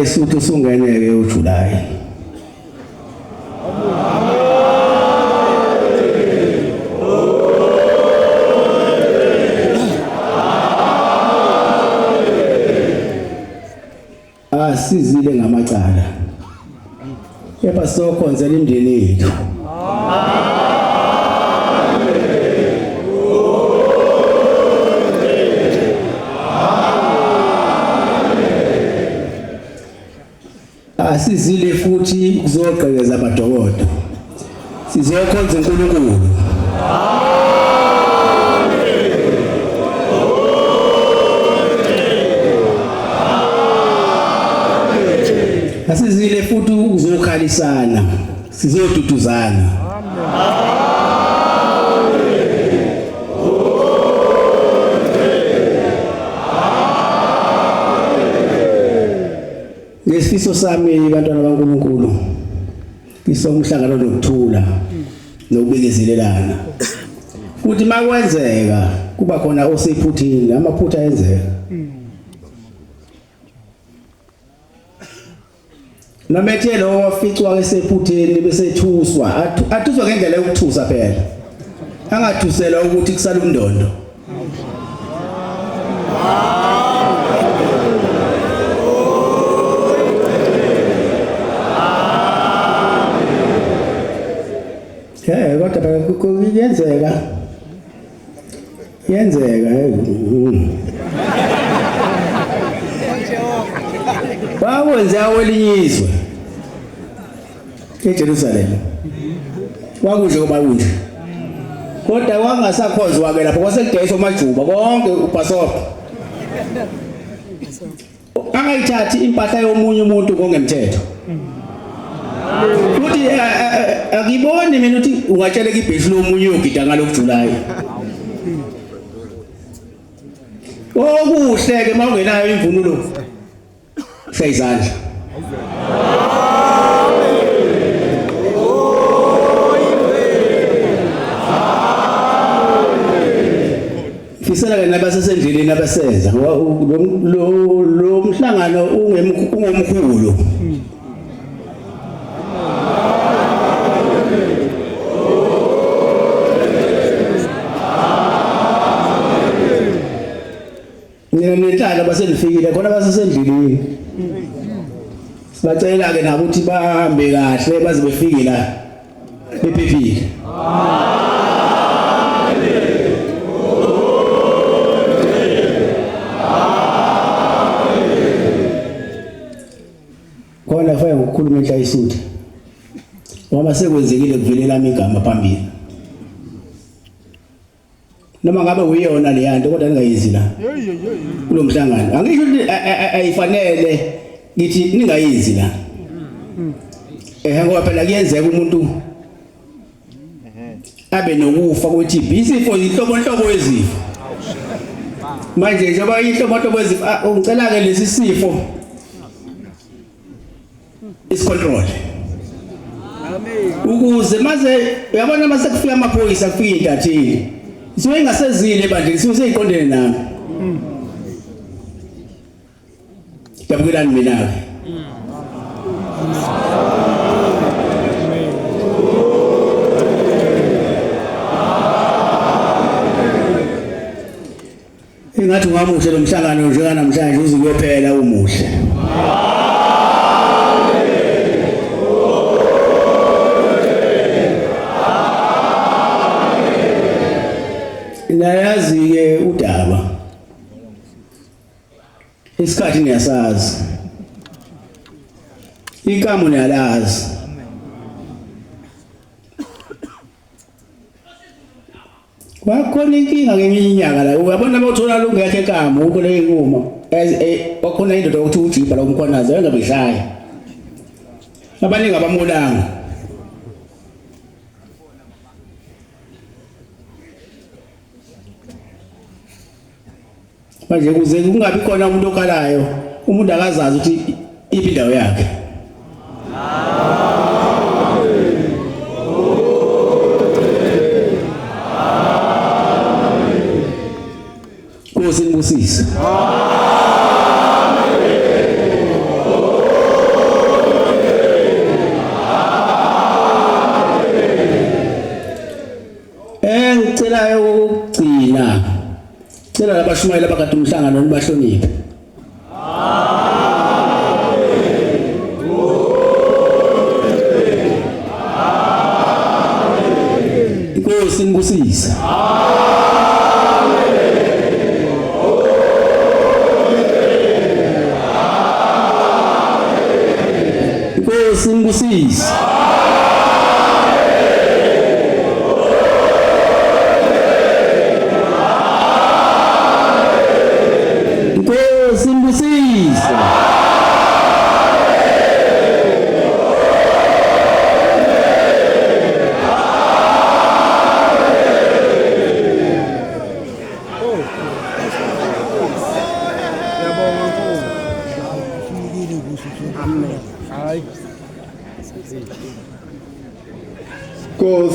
Isuthu sungeneke uJuly. Sizile ngamacala. Kepha sokhonzela imndeni yethu. Sizile futhi kuzoqhekeza abadokodo. Sizokhonza uNkulunkulu. Asizile futhi ukuzokhalisana, sizoduduzana. Ngesifiso sami bantwana baNkulunkulu, isomhlangano lokuthula nokubekezelelana. Kuthi makwenzeka kuba khona osephuthini, amaphutha ayenzeka. Nomethe lo waficwa esephutheni bese thuswa, athuswa ngendlela yokuthusa phela. Angathusela ukuthi kusala umndondo. Kodwa kuyenzeka. Wakwenza awelinyizwe eJerusalem. Wakusho kuba kunje. Kodwa wangasakhozwa ke lapho kwasekudayisa umajuba konke ubhasopa. Angayithathi impahla yomunye umuntu kongemthetho. Uthi akiboni mina uthi ungatsheleka ibhesi lomunye uyogida ngalokuJuly. Okuhle ke mawungenayo imvunulo. Sayizandla. Fisela ke nabasesendleleni abasenza lo mhlangano ungomkhulu. Ngiyathanda baselifikile khona basesendleleni. Sibacela ke nabo ukuthi bahambe kahle baze befike la bephephile. Khona kufanele ukukhuluma enhla isuthu. Ngoba sekwenzekile kuvelela igama phambili. Noma ngabe uyona le yanto kodwa ningayizi la. Kulo mhlangano. Angisho ukuthi ayifanele ngithi ningayizi la. Ngoba phela kuyenzeka umuntu abe nokufa kwe-TB. Isifo inhlobo wezifo. Manje njengoba inhlobo wezifo ungicela ke lesi sifo isicontrol. Ukuze maze uyabona mase kufika amaphoyisa kufika intatheli. Siwe ngasezile bandle siwe seyiqondene nami. Yabukelani mina ke. Ingathi ngamuhle lo mhlangano nje namhlanje uze kuyophela umuhle. Nayazi ke udaba. Isikhathi niyasazi. Ikamo niyalazi. Wakhona inkinga ngeminye inyanga la. Uyabona bawuthola lungekho ekamo ukule ikuma. Wakhona indoda ukuthi uJipa la umkhwanazi engabishaya. Abaningi abamolanga. Manje kuze kungabi khona umuntu okhalayo, umuntu akazazi ukuthi iphi indawo yakhe Nkosi ngibusise ngicelayo ukugcina cela labashumayeli abakade umhlangano nibahloniphe Inkosi ngibusise Inkosi ngibusise Simbusise Nkosi